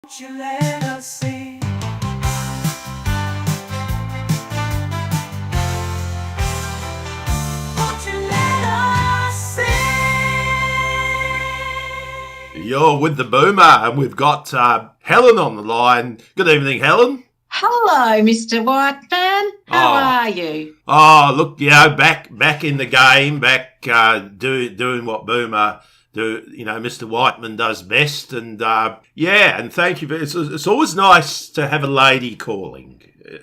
Won't you let us sing? Won't you let us sing? You're with the Boomer, and we've got Helen on the line. Good evening, Helen. Hello, Mr. Whiteman. How are you? Oh, look, back in the game, back doing what Boomer do. Mr. Whiteman does best, and and thank you. It's always nice to have a lady calling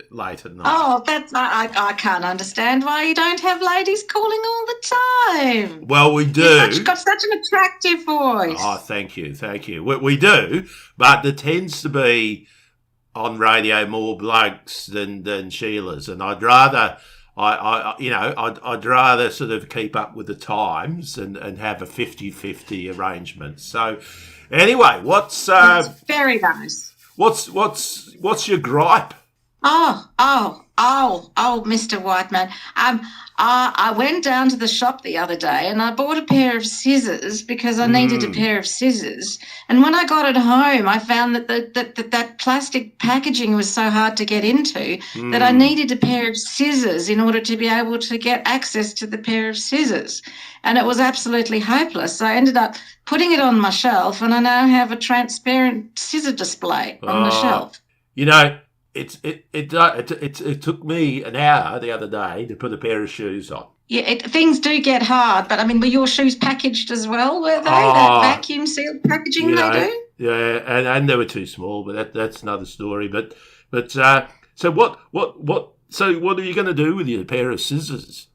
late at night. Oh, I can't understand why you don't have ladies calling all the time. Well, we do. You've got such an attractive voice. Oh, thank you. We do, but there tends to be on radio more blokes than Sheila's, and I'd rather I'd rather sort of keep up with the times and have a 50-50 arrangement. So anyway, what's It's very nice. what's your gripe? Mr. Whiteman. I went down to the shop the other day and I bought a pair of scissors because I needed a pair of scissors. And when I got it home, I found that that plastic packaging was so hard to get into that I needed a pair of scissors in order to be able to get access to the pair of scissors. And it was absolutely hopeless. So I ended up putting it on my shelf, and I now have a transparent scissor display on the shelf. You know, it took me an hour the other day to put a pair of shoes on. Yeah, things do get hard, but I mean, were your shoes packaged as well? Were they that vacuum sealed packaging they do? Yeah, and they were too small, but that's another story. But so what are you going to do with your pair of scissors?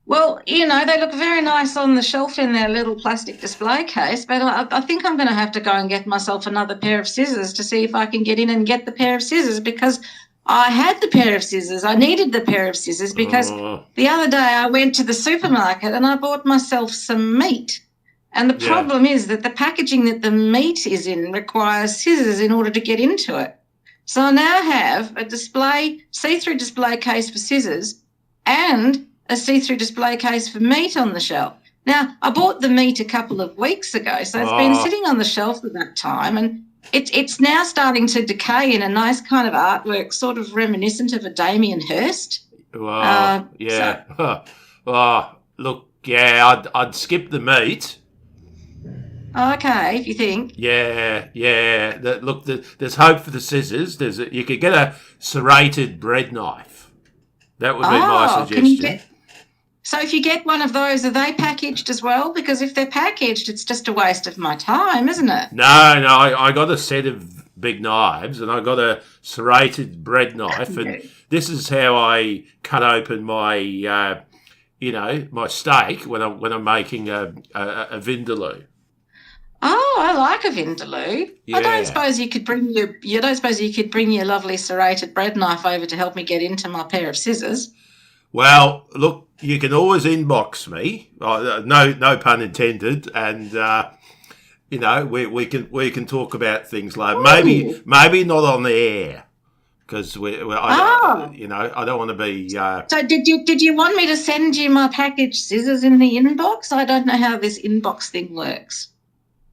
Well, they look very nice on the shelf in their little plastic display case, but I think I'm going to have to go and get myself another pair of scissors to see if I can get in and get the pair of scissors, because I had the pair of scissors. I needed the pair of scissors because the other day I went to the supermarket and I bought myself some meat. And the problem is that the packaging that the meat is in requires scissors in order to get into it. So I now have a see-through display case for scissors and a see-through display case for meat on the shelf. Now, I bought the meat a couple of weeks ago, so it's been sitting on the shelf for that time, and it's now starting to decay in a nice kind of artwork, sort of reminiscent of a Damien Hirst. Well, look, I'd skip the meat. Okay, if you think. Yeah. There's hope for the scissors. You could get a serrated bread knife. That would be my suggestion. So if you get one of those, are they packaged as well? Because if they're packaged, it's just a waste of my time, isn't it? No, I got a set of big knives and I got a serrated bread knife, and this is how I cut open my, my steak when I'm making a vindaloo. Oh, I like a vindaloo. Yeah. I don't suppose you could bring your lovely serrated bread knife over to help me get into my pair of scissors. Well, look, you can always inbox me. No pun intended, and we can talk about things like maybe not on the air, because I don't want to be. So did you want me to send you my packaged scissors in the inbox? I don't know how this inbox thing works.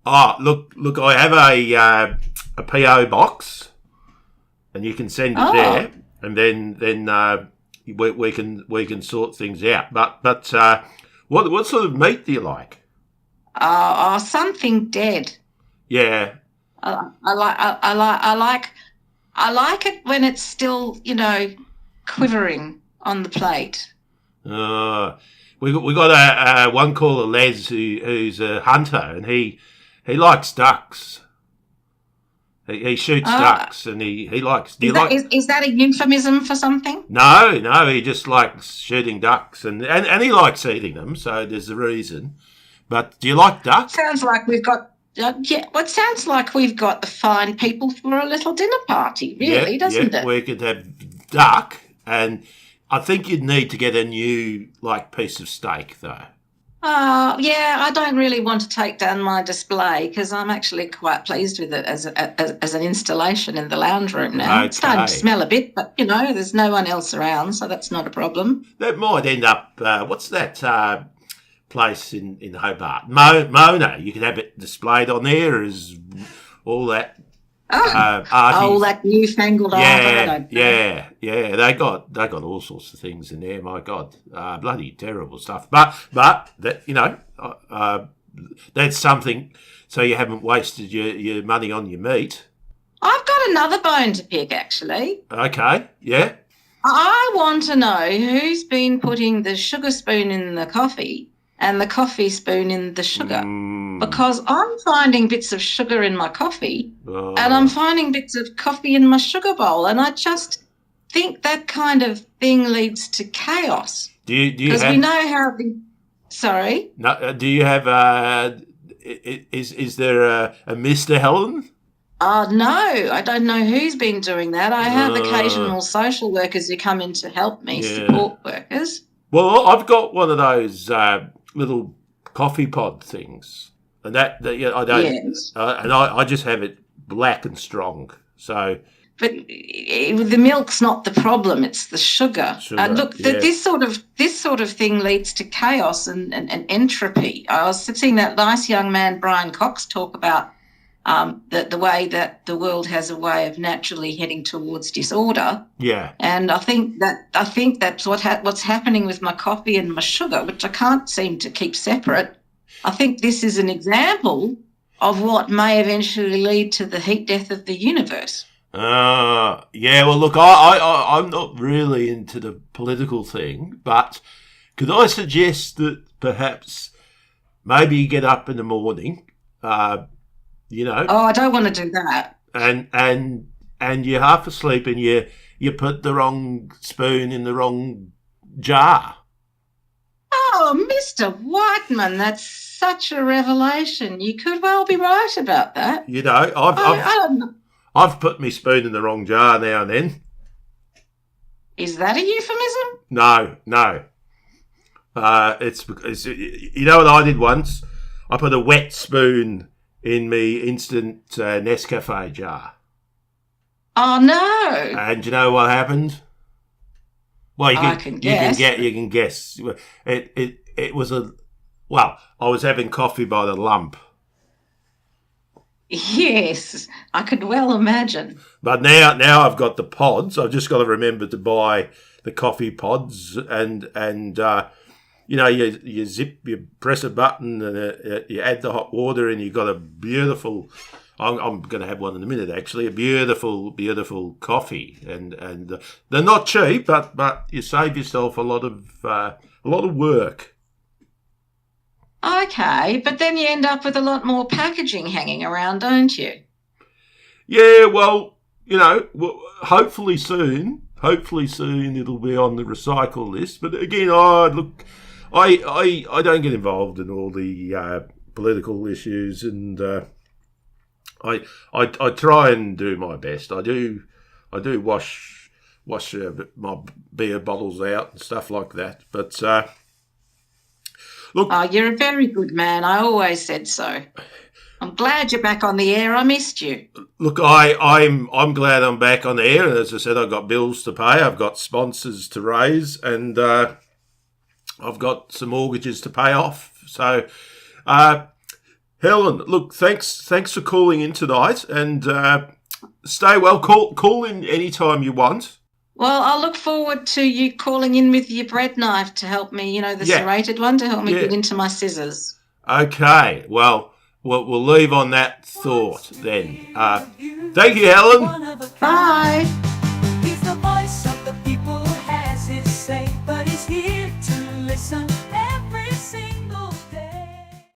Oh, look, I have a PO box, and you can send it there, and then. We can sort things out, but what sort of meat do you like? Something dead. Yeah, I like it when it's still quivering on the plate. We got a one caller Les who's a hunter, and he likes ducks. He shoots ducks, and he likes. Is that a euphemism for something? No, he just likes shooting ducks, and he likes eating them. So there's a reason. But do you like duck? Sounds like we've got. It sounds like we've got the fine people for a little dinner party, really, doesn't it? We could have duck, and I think you'd need to get a new piece of steak though. I don't really want to take down my display because I'm actually quite pleased with it as an installation in the lounge room now. Okay. It's starting to smell a bit, but, there's no one else around, so that's not a problem. That might end up, what's that place in Hobart? Mona. You could have it displayed on there as all that Oh, Artie's. that newfangled avocado. Yeah. They got all sorts of things in there. My God, bloody terrible stuff. But that that's something. So you haven't wasted your money on your meat. I've got another bone to pick, actually. Okay, yeah. I want to know who's been putting the sugar spoon in the coffee and the coffee spoon in the sugar. Because I'm finding bits of sugar in my coffee and I'm finding bits of coffee in my sugar bowl, and I just think that kind of thing leads to chaos. Do you Because have? we know how the... Sorry? No, do you have? Is there a Mr. Helen? No, I don't know who's been doing that. I have occasional social workers who come in to help me, support workers. Well, I've got one of those little coffee pod things, and that I don't, Yes. and I just have it black and strong. So, But the milk's not the problem; it's the sugar. Look, this sort of thing leads to chaos and entropy. I was seeing that nice young man Brian Cox talk about the way that the world has a way of naturally heading towards disorder. Yeah. And I think that's what's happening with my coffee and my sugar, which I can't seem to keep separate. I think this is an example of what may eventually lead to the heat death of the universe. Yeah. Well, look, I'm not really into the political thing, but could I suggest that perhaps maybe you get up in the morning, you know? Oh, I don't want to do that. And you're half asleep and you put the wrong spoon in the wrong jar. Oh, Mr. Whiteman, that's such a revelation. You could well be right about that. You know, I don't know. I've put my spoon in the wrong jar now and then. Is that a euphemism? No. It's you know what I did once? I put a wet spoon in me instant Nescafe jar. Oh no! And you know what happened? Well, you can guess. It was I was having coffee by the lump. Yes, I could well imagine. But now I've got the pods. I've just got to remember to buy the coffee pods, and you know, you press a button and you add the hot water, and you've got a beautiful. I'm going to have one in a minute. Actually, a beautiful coffee, and they're not cheap, but you save yourself a lot of work. Okay, but then you end up with a lot more packaging hanging around, don't you? Yeah, well, you know, hopefully soon it'll be on the recycle list. But again, look, I don't get involved in all the political issues, and I try and do my best. I do wash my beer bottles out and stuff like that. But look, you're a very good man. I always said so. I'm glad you're back on the air. I missed you. Look, I'm glad I'm back on the air, and as I said, I've got bills to pay, I've got sponsors to raise, and I've got some mortgages to pay off. So, Helen, look, thanks for calling in tonight, and stay well. Call in anytime you want. Well, I'll look forward to you calling in with your bread knife to help me, you know, the serrated one, to help me get into my scissors. Okay, well, we'll leave on that thought then. Thank you, Helen. Bye. He's the voice of the people, has his say, but he's here to listen.